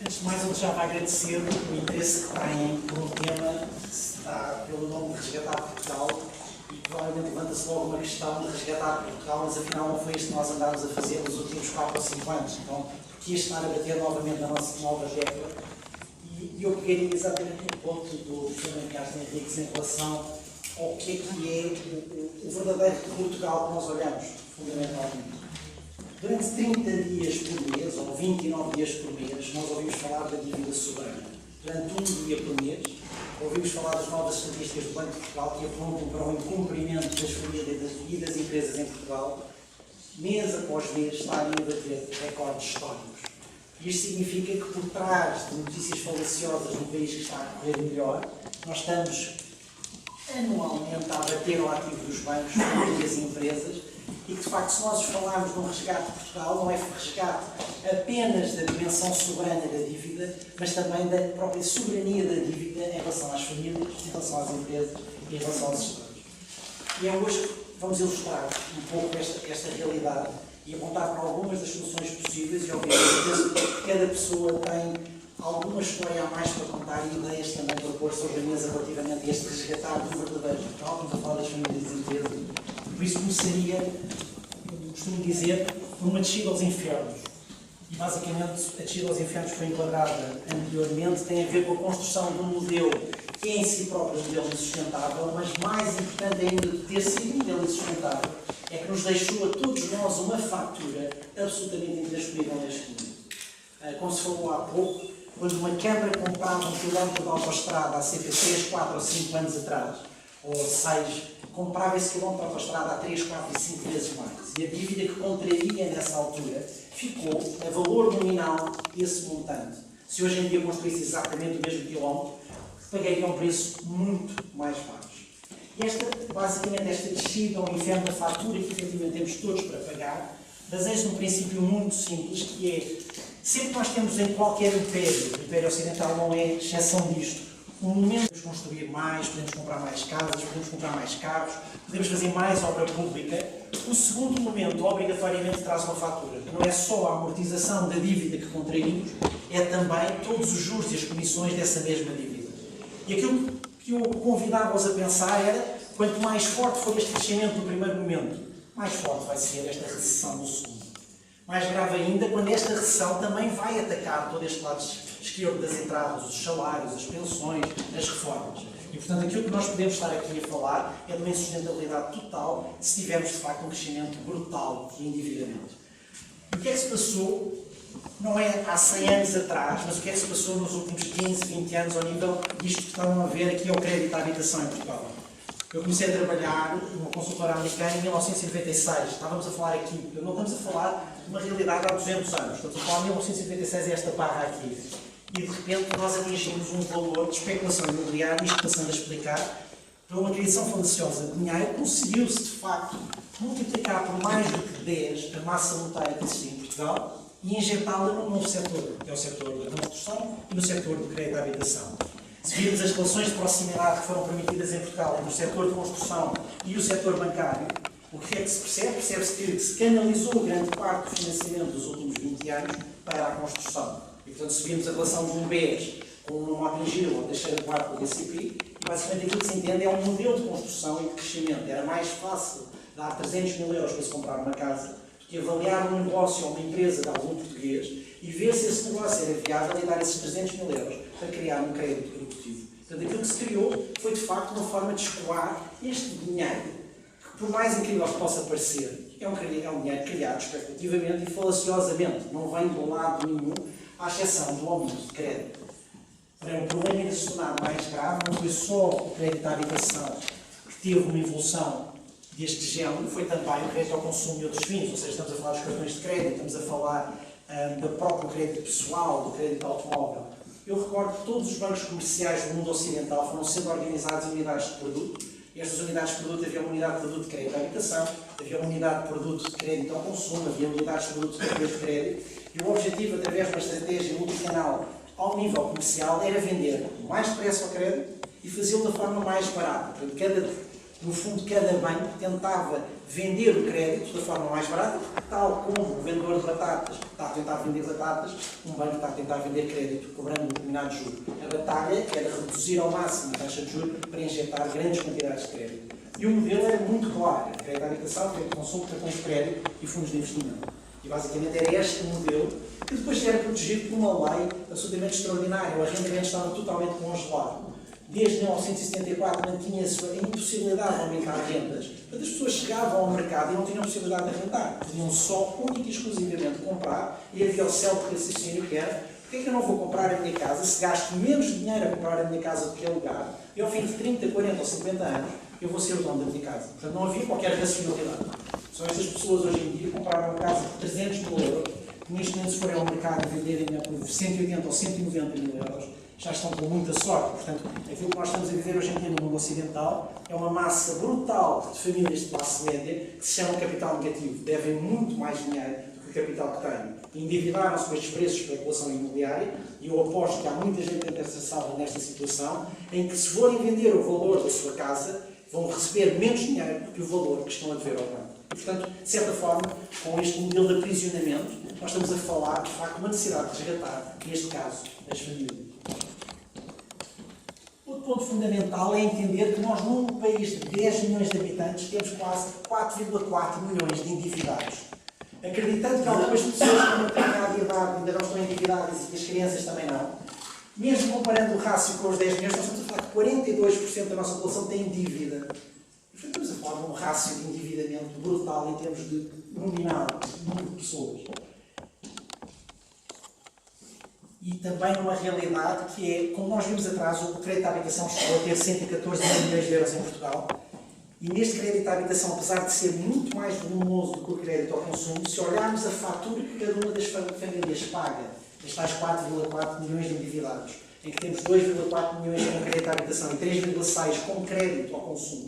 Antes de mais, eu já vai agradecer o interesse que têm por um tema que se dá pelo nome de Resgatar Portugal e provavelmente levanta-se logo uma questão de resgatar Portugal, mas afinal não foi isto que nós andámos a fazer nos últimos 4 ou 5 anos. Então, porque isto estar a bater novamente na nossa nova tecla. E eu pegaria exatamente no ponto do Sr. Castro Henriques em relação ao que é o verdadeiro Portugal que nós olhamos, fundamentalmente. Durante 30 dias por mês, ou 29 dias por mês, nós ouvimos falar da dívida soberana. Durante um dia por mês, ouvimos falar das novas estatísticas do Banco de Portugal que apontam para o incumprimento das famílias e das empresas em Portugal. Mês após mês estarem a bater recordes históricos. Isto significa que por trás de notícias falaciosas no país que está a correr melhor, nós estamos anualmente a abater o ativo dos bancos, famílias e empresas, e que, de facto, se nós falarmos de um resgate de Portugal, não é resgate apenas da dimensão soberana da dívida, mas também da própria soberania da dívida em relação às famílias, em relação às empresas e em relação aos Estados. E é hoje que vamos ilustrar um pouco esta realidade e apontar para algumas das soluções possíveis, e obviamente que cada pessoa tem alguma história a mais para contar e ideias também para pôr sobre a mesa relativamente a este resgatar do verdadeiro Portugal. Estamos a falar das famílias e empresas. Por isso começaria, como costumo dizer, por uma descida aos infernos. E basicamente a descida aos infernos foi enquadrada anteriormente, tem a ver com a construção de um modelo que é em si próprio um modelo insustentável, mas mais importante ainda de ter sido um modelo insustentável, é que nos deixou a todos nós uma fatura absolutamente intransponível neste mundo. Como se falou há pouco, quando uma Câmara comprava um quilómetro de autoestrada há cerca de 3, 4 ou 5 anos atrás, ou 6, comprava esse quilómetro de autoestrada há 3, 4 e 5 vezes mais. E a dívida que contraía nessa altura ficou a valor nominal desse montante. Se hoje em dia construísse exatamente o mesmo quilómetro, pagaria um preço muito mais baixo. E basicamente esta descida ao inferno da fatura que efetivamente temos todos para pagar, baseia-se num princípio muito simples, que é, sempre que nós temos em qualquer império, o Império Ocidental não é exceção disto, um momento de construir mais, podemos comprar mais casas, podemos comprar mais carros, podemos fazer mais obra pública, o segundo momento obrigatoriamente traz uma fatura, que não é só a amortização da dívida que contraímos, é também todos os juros e as comissões dessa mesma dívida. E aquilo que eu convidava-os a pensar era, quanto mais forte for este crescimento no primeiro momento, mais forte vai ser esta recessão no segundo. Mais grave ainda, quando esta recessão também vai atacar todo este lado esquerdo das entradas, os salários, as pensões, as reformas. E, portanto, aquilo que nós podemos estar aqui a falar é de uma insustentabilidade total se tivermos, de facto, um crescimento brutal de endividamento. E o que é que se passou, não é há 100 anos atrás, mas o que é que se passou nos últimos 15, 20 anos ao nível disto que estão a ver aqui ao crédito à habitação em Portugal? Eu comecei a trabalhar numa consultora americana em 1996. Estávamos a falar aqui, não estamos a falar de uma realidade há 200 anos. Estamos a falar de 1996, é esta barra aqui. E de repente nós atingimos um valor de especulação imobiliária, isto passando a explicar, para uma criação falaciosa de dinheiro, conseguiu-se de facto multiplicar por mais do que 10 a massa monetária que existia em Portugal e injetá-la num novo setor, que é o setor da construção e no setor do crédito à habitação. Se virmos as relações de proximidade que foram permitidas em Portugal entre o setor de construção e o setor bancário, o que é que se percebe? Percebe-se que se canalizou grande parte do financiamento dos últimos 20 anos para a construção. E, portanto, se virmos a relação de um BES com um atingiu ou deixar de voar com o BCP, basicamente aquilo que se entende é um modelo de construção e de crescimento. Era mais fácil dar 300 mil euros para se comprar uma casa do que avaliar um negócio ou uma empresa de algum português e ver se esse negócio era viável e dar esses 300 mil euros para criar um crédito produtivo. Portanto, aquilo que se criou foi, de facto, uma forma de escoar este dinheiro, que, por mais incrível que possa parecer, é um dinheiro criado especulativamente e falaciosamente, não vem de lado nenhum, à exceção do aumento de crédito. Para o problema ainda se tornar mais grave, não foi só o crédito à habitação que teve uma evolução deste género, foi também o crédito ao consumo e outros fins, ou seja, estamos a falar dos cartões de crédito, estamos a falar do próprio crédito pessoal, do crédito automóvel. Eu recordo que todos os bancos comerciais do mundo ocidental foram sendo organizados em unidades de produto, e estas unidades de produto havia uma unidade de produto de crédito à habitação, havia uma unidade de produto de crédito ao consumo, havia unidades de produto de crédito, e o objetivo, através de uma estratégia multicanal ao nível comercial, era vender mais depressa ao crédito e fazê-lo da forma mais barata. Portanto, cada No fundo, cada banco tentava vender o crédito da forma mais barata, porque tal como o vendedor de batatas está a tentar vender batatas, um banco está a tentar vender crédito cobrando um determinado juro. A batalha era reduzir ao máximo a taxa de juros para injetar grandes quantidades de crédito. E o modelo era muito claro: crédito à habitação, crédito de consumo, cartões de crédito e fundos de investimento. E basicamente era este o modelo que depois era protegido por uma lei absolutamente extraordinária. O arrendamento estava totalmente congelado. Desde 1974 mantinha-se a impossibilidade de aumentar rendas. Portanto, as pessoas chegavam ao mercado e não tinham possibilidade de arrendar. Podiam só, única e exclusivamente, comprar, e havia o célebre raciocínio que era: porque é que eu não vou comprar a minha casa se gasto menos dinheiro a comprar a minha casa do que alugar, e ao fim de 30, 40 ou 50 anos eu vou ser o dono da minha casa? Portanto, não havia qualquer racionalidade. Só estas pessoas hoje em dia compraram uma casa por 300 mil euros, que neste momento, se forem ao mercado e venderem por 180 ou 190 mil euros, já estão com muita sorte. Portanto, aquilo que nós estamos a viver hoje em dia no mundo ocidental é uma massa brutal de famílias de classe média que se chamam capital negativo. Devem muito mais dinheiro do que o capital que têm. Endividaram-se com estes preços de especulação imobiliária, e eu aposto que há muita gente interessada nesta situação, em que, se forem vender o valor da sua casa, vão receber menos dinheiro do que o valor que estão a dever ao banco. E, portanto, de certa forma, com este modelo de aprisionamento, nós estamos a falar, de facto, de uma necessidade de resgatar, neste caso, as famílias. Outro ponto fundamental é entender que nós, num país de 10 milhões de habitantes, temos quase 4,4 milhões de endividados. Acreditando que algumas pessoas que não têm nada de idade ainda não estão endividadas e que as crianças também não, mesmo comparando o rácio com os 10 milhões, nós estamos a falar que 42% da nossa população tem dívida. E, portanto, estamos a falar de um rácio de endividamento brutal em termos de nominal, de número de pessoas. E também uma realidade que é, como nós vimos atrás, o crédito à habitação chegou a ter 114 milhões de euros em Portugal. E neste crédito à habitação, apesar de ser muito mais volumoso do que o crédito ao consumo, se olharmos a fatura que cada uma das famílias paga, estes tais 4,4 milhões de endividados, em que temos 2,4 milhões com crédito à habitação e 3,6 com crédito ao consumo.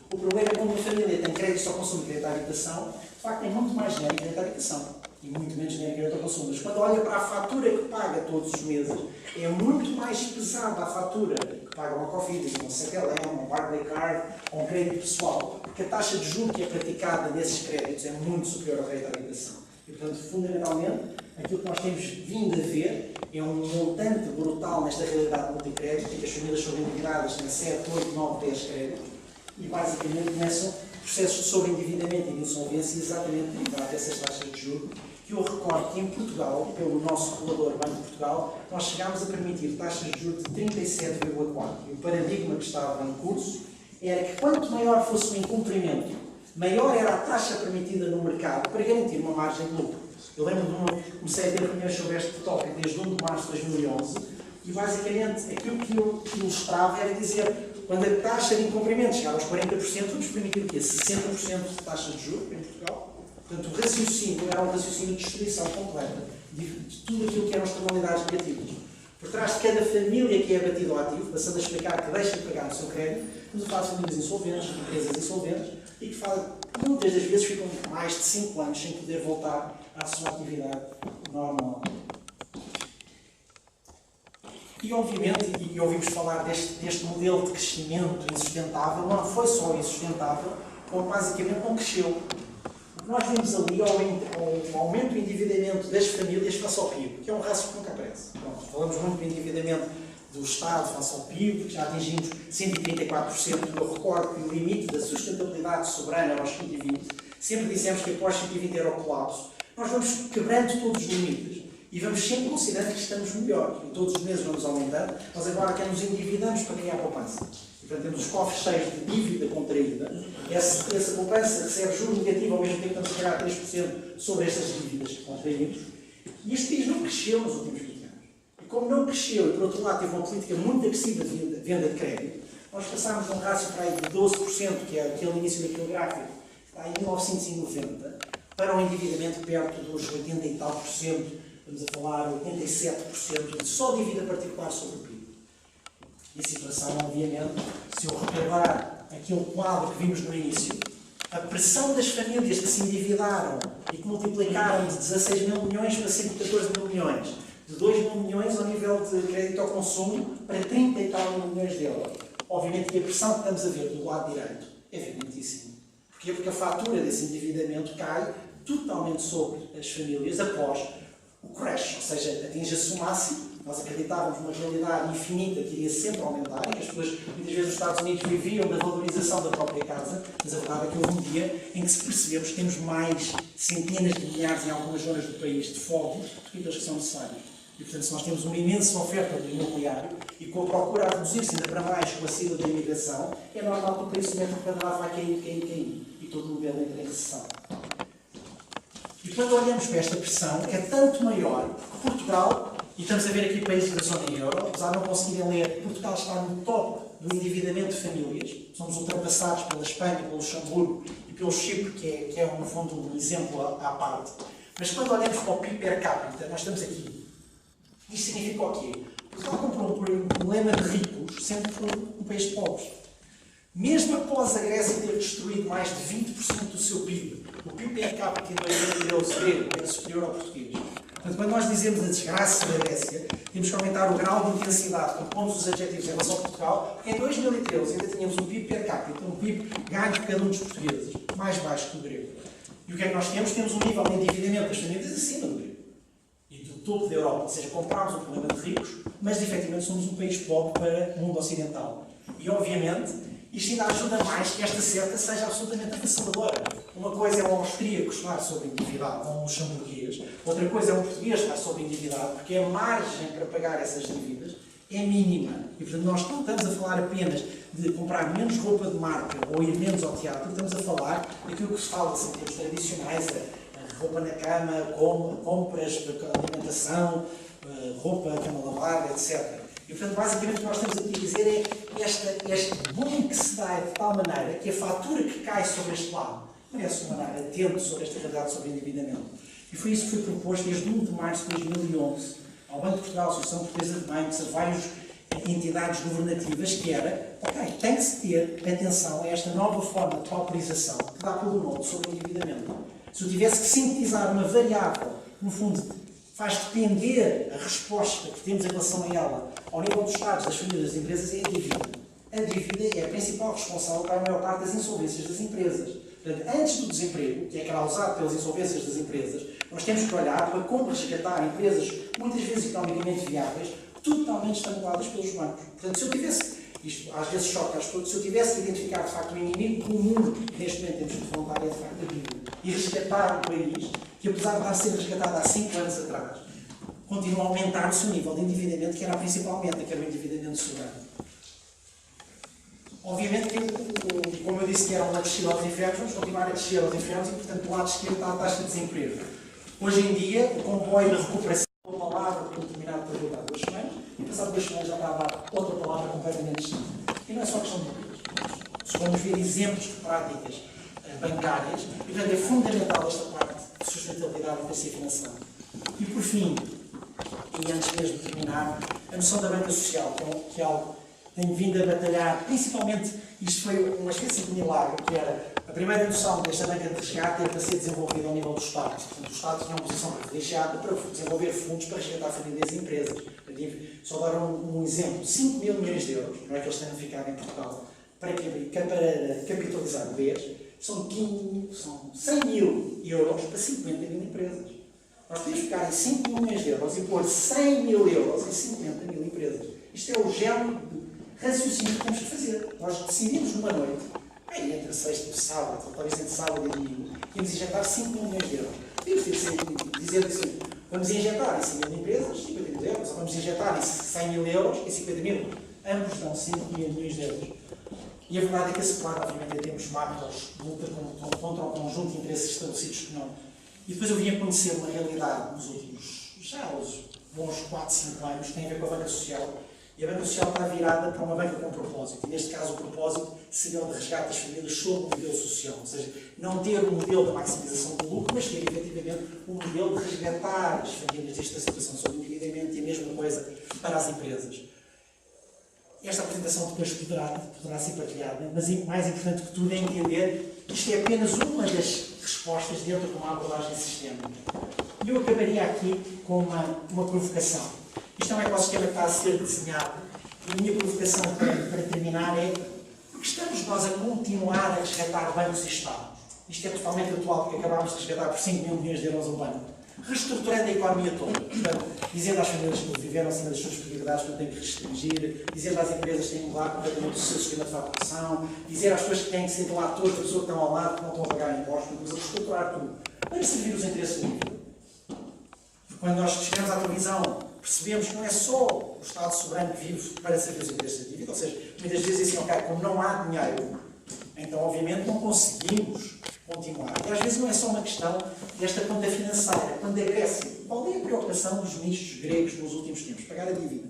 O problema é que, quando uma família tem crédito ao consumo e crédito à habitação, de facto tem muito mais dinheiro em crédito à habitação e muito menos dinheiro em crédito ao consumo. Mas quando olha para a fatura que paga todos os meses, é muito mais pesada a fatura que paga uma Cofidis, um CPLM, um Barclaycard ou um crédito pessoal, porque a taxa de juros que é praticada nesses créditos é muito superior ao crédito à habitação. E, portanto, fundamentalmente, aquilo que nós temos vindo a ver é um montante brutal nesta realidade multicrédito, em que as famílias são endividadas, têm 7, 8, 9, 10 créditos, e basicamente começam processos de sobreendividamento e de insolvência exatamente derivados dessas taxas de juros, que eu recordo que em Portugal, pelo nosso regulador Banco de Portugal, nós chegámos a permitir taxas de juros de 37,4%. E o paradigma que estava em curso era que, quanto maior fosse o incumprimento, maior era a taxa permitida no mercado para garantir uma margem de lucro. Eu lembro de comecei a ter reuniões sobre este tópico desde 1 de março de 2011, e basicamente aquilo que eu ilustrava era dizer: quando a taxa de incumprimento chegar aos 40%, vamos permitir o quê? 60% de taxa de juros em Portugal. Portanto, o raciocínio era um raciocínio de destruição completa de tudo aquilo que eram externalidades negativas. Por trás de cada família que é abatida ao ativo, passando a explicar que deixa de pagar o seu crédito, estamos a falar de famílias insolventes, empresas insolventes, e que muitas das vezes ficam mais de 5 anos sem poder voltar à sua atividade normal. E, obviamente, e ouvimos falar deste modelo de crescimento insustentável, não foi só insustentável, como basicamente não cresceu. O que nós vemos ali é o aumento do endividamento das famílias face ao PIB, que é um rácio que nunca aparece. Pronto, falamos muito do endividamento do Estado face ao PIB, que já atingimos 134%. Eu recordo que o limite da sustentabilidade soberana era aos 120%. Sempre dissemos que após 120% era o colapso. Nós vamos quebrando todos os limites. E vamos sempre considerando que estamos melhor. E todos os meses vamos aumentando. Nós agora que nos endividamos para ganhar poupança. E, portanto, temos os cofres cheios de dívida contraída. Essa poupança recebe juros negativos ao mesmo tempo que estamos a pagar 3% sobre estas dívidas que contraímos. E este país não cresceu nos últimos 20 anos. E como não cresceu, e por outro lado teve uma política muito agressiva de venda de crédito, nós passámos de um rácio para aí de 12%, que é aquele início daquele gráfico, que está em 1990, para um endividamento perto dos 80 e tal por cento. Estamos a falar 87% de só dívida particular sobre o PIB. E a situação, obviamente, se eu recordar aquele quadro que vimos no início, a pressão das famílias que se endividaram e que multiplicaram de 16 mil milhões para 114 mil milhões, de 2 mil milhões ao nível de crédito ao consumo para 30 e tal mil milhões de euros. Obviamente que a pressão que estamos a ver do lado direito Evidentíssimo. Porquê? Porque a fatura desse endividamento cai totalmente sobre as famílias após o crash, ou seja, atinge-se o máximo. Nós acreditávamos numa realidade infinita que iria sempre aumentar e que as pessoas, muitas vezes, nos Estados Unidos viviam da valorização da própria casa, mas a verdade é que houve um dia em que se percebemos que temos mais centenas de milhares em algumas zonas do país de fogos do que aqueles que são necessários. E, portanto, se nós temos uma imensa oferta do imobiliário e com a procura a reduzir-se ainda para mais com a saída da imigração, é normal que o preço do metro quadrado vai cair. E todo o modelo entra em recessão. E quando olhamos para esta pressão, é tanto maior que Portugal, e estamos a ver aqui países da zona euro, apesar de não conseguirem ler, Portugal está no top do endividamento de famílias. Somos ultrapassados pela Espanha, pelo Luxemburgo e pelo Chipre, que é no fundo, um exemplo à parte. Mas quando olhamos para o PIB per capita, nós estamos aqui. Isto significa o quê? Portugal comprou um problema de ricos, sendo um país de pobres. Mesmo após a Grécia ter destruído mais de 20% do seu PIB, o PIB per capita em 2013 grego era superior ao português. Portanto, quando nós dizemos a desgraça da Grécia, temos que aumentar o grau de intensidade, quando pomos os adjetivos em relação a Portugal, porque em 2013 ainda tínhamos um PIB per capita, um PIB ganho por cada um dos portugueses, mais baixo que o grego. E o que é que nós temos? Temos um nível de endividamento das famílias acima do grego. E do topo da Europa, ou seja, compramos um problema de ricos, mas efetivamente somos um país pobre para o mundo ocidental. E obviamente, isto ainda ajuda mais que esta cerca seja absolutamente avassaladora. Uma coisa é um austríaco estar sobre endividado, ou um luxemburguês, outra coisa é um português estar sobre endividado, porque a margem para pagar essas dívidas é mínima. E portanto nós não estamos a falar apenas de comprar menos roupa de marca ou ir menos ao teatro, estamos a falar daquilo que se fala assim, em termos tradicionais, roupa na cama, compras de alimentação, roupa, cama lavada, etc. E, portanto, basicamente o que nós estamos aqui a dizer é este boom que se dá de tal maneira que a fatura que cai sobre este lado merece um olhar atento sobre esta realidade sobre endividamento. E foi isso que foi proposto desde 1 de março de 2011 ao Banco de Portugal, à Associação Portuguesa de Bancos, a várias entidades governativas, que era, ok, tem que se ter atenção a esta nova forma de pauperização que dá pelo nome sobre o endividamento. Se eu tivesse que sintetizar uma variável, no fundo, faz depender a resposta que temos em relação a ela ao nível dos Estados, das famílias, das empresas, é a dívida. A dívida é a principal responsável para a maior parte das insolvências das empresas. Portanto, antes do desemprego, que é causado pelas insolvências das empresas, nós temos que olhar para como resgatar empresas, muitas vezes economicamente viáveis, totalmente estimuladas pelos bancos. Portanto, se eu tivesse, isto às vezes choca as pessoas, se eu tivesse que identificar de facto um inimigo comum que neste momento temos de voltar é de facto a dívida. E resgatar um país que, apesar de estar a ser resgatado há 5 anos atrás, continua a aumentar o seu nível de endividamento, que era a principal meta, que era o endividamento soberano. Obviamente que, como eu disse que era uma descida aos infernos, vamos continuar a descer aos infernos e, portanto, do lado esquerdo está a taxa de desemprego. Hoje em dia, o comboio de recuperação é uma palavra que um determinado período há 2 semanas, e passado 2 semanas já está a dar outra palavra completamente distinta. E não é só questão de números. Se vamos ver exemplos de práticas bancárias, e, portanto, é fundamental esta parte de sustentabilidade da financeira. E, por fim, e antes mesmo de terminar, a noção da banca social, que é algo que tenho vindo a batalhar, principalmente, isto foi uma espécie de milagre, que era a primeira noção desta banca de resgate era para ser desenvolvida ao nível do Estado. Portanto, o Estado tinha uma posição privilegiada para desenvolver fundos para resgatar famílias e empresas. Só dar um exemplo, 5 mil milhões de euros, não é que eles tenham ficado em Portugal, para capitalizar o BES, são 100 mil euros para 50 mil empresas. Nós podemos ficar em 5 mil milhões de euros e pôr 100 mil euros em 50 mil empresas. Isto é o género de raciocínio que temos que fazer. Nós decidimos numa noite, entre sexta e sábado, ou talvez entre sábado e domingo, íamos injetar 5 mil milhões de euros. Podemos dizer assim, vamos injetar em 100 mil empresas, 50 mil euros, ou vamos injetar em 100 mil euros e 50 mil. Ambos dão 5 mil milhões de euros. E a verdade é que esse plano, obviamente, em termos macros, luta contra um conjunto de interesses estabelecidos que não. E depois eu vim a conhecer uma realidade nos últimos, já os bons 4, 5 anos, que tem a ver com a banca social. E a banca social está virada para uma banca com propósito. E neste caso o propósito seria o de resgate das famílias sob o modelo social. Ou seja, não ter um modelo da maximização do lucro, mas ter efetivamente um modelo de resgatar as famílias desta situação sob endividamento e a mesma coisa para as empresas. Esta apresentação depois poderá ser partilhada, mas mais importante que tudo é entender que isto é apenas uma das respostas dentro de uma abordagem sistémica. E eu acabaria aqui com uma provocação. Isto é um ecossistema que está a ser desenhado. E a minha provocação para terminar é Porque estamos nós a continuar a resgatar bancos e Estados. Isto é totalmente atual, porque acabámos de resgatar por 5 mil milhões de euros um banco. Reestruturando a economia toda. Portanto, dizendo às famílias que viveram acima das suas prioridades que não têm que restringir, dizendo às empresas que têm que mudar completamente o seu sistema de faturação, dizer às pessoas que têm que ser do lado todo, a pessoa que estão ao lado, que não estão a pagar impostos, mas a reestruturar tudo. Para servir os interesses do mundo. Quando nós chegamos à televisão, percebemos que não é só o Estado soberano que vive para servir os interesses da dívida, ou seja, muitas vezes dizem, ok, como não há dinheiro, então obviamente não conseguimos continuar. E às vezes não é só uma questão desta conta financeira. Quando a Grécia, qual é a preocupação dos ministros gregos nos últimos tempos? Pagar a dívida.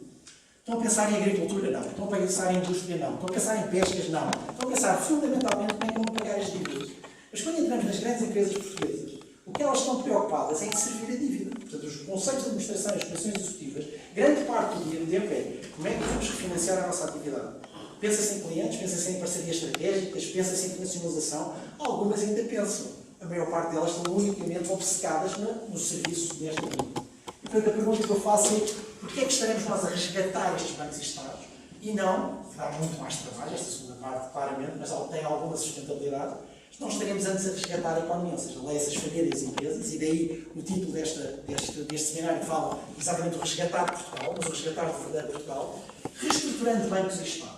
Estão a pensar em agricultura? Não. Estão a pensar em indústria? Não. Estão a pensar em pescas? Não. Estão a pensar fundamentalmente em como pagar as dívidas. Mas quando entramos nas grandes empresas portuguesas, o que elas estão preocupadas é em servir a dívida. Portanto, os conselhos de administração e as comissões executivas, grande parte do dia do tempo é como é que vamos refinanciar a nossa atividade. Pensa-se em clientes, pensa-se em parcerias estratégicas, pensa-se em internacionalização. Algumas ainda pensam. A maior parte delas estão unicamente obcecadas no serviço desta dívida. E, portanto, a pergunta que eu faço é porquê é que estaremos nós a resgatar estes bancos e Estados e não, que dá muito mais trabalho, esta segunda parte, claramente, mas tem alguma sustentabilidade, não estaremos antes a resgatar a economia, ou seja, leia-se as famílias e empresas, e daí o título deste seminário fala exatamente o resgatar Portugal, mas o resgatar do verdadeiro Portugal, reestruturando bancos e Estados.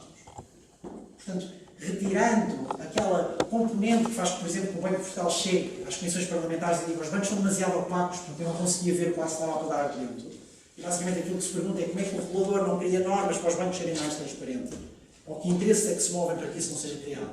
Portanto, retirando aquela componente que faz, por exemplo, que o Banco de Portugal chegue às comissões parlamentares e diga os bancos são demasiado opacos, porque eu não conseguia ver quase lá para dar dentro. E basicamente aquilo que se pergunta é como é que o regulador não cria normas para os bancos serem mais transparentes. Ou que interesses é que se movem para que isso não seja criado.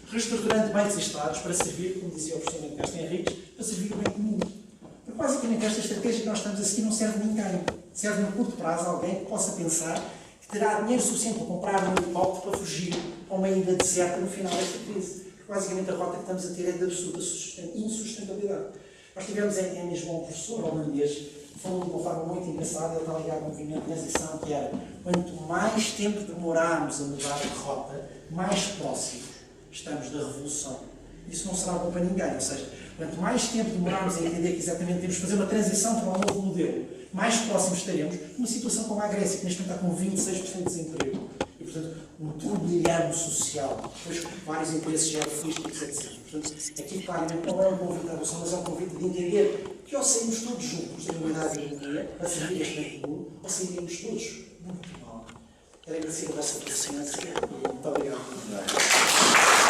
Reestruturando bancos e Estados para servir, como dizia o professor Castro Henriques, para servir o bem comum. Porque basicamente esta estratégia que nós estamos a seguir não serve a ninguém. Serve no curto prazo a alguém que possa pensar que terá dinheiro suficiente para comprar um helicóptero para fugir a uma ilha deserta no final desta crise. Porque basicamente a rota que estamos a ter é de absoluta insustentabilidade. Nós tivemos em Lisboa um professor holandês que falou de uma forma muito engraçada, ele está ligado ao movimento de transição, que era quanto mais tempo demorarmos a mudar a rota, mais próximos estamos da revolução. Isso não será bom para ninguém. Ou seja, quanto mais tempo demorarmos a entender que exatamente temos de fazer uma transição para um novo modelo, mais próximos estaremos de uma situação como a Grécia, que neste momento está com 26% de desemprego. E, portanto, um turbilhão social, depois vários interesses geopolíticos, etc. Portanto, aqui claramente não é um convite à revolução, mas é um convite de entender que ou saímos todos juntos da unidade e economia para servir este bem comum, ou sairíamos todos muito mal. Quero agradecer a vossa paciência e muito obrigado.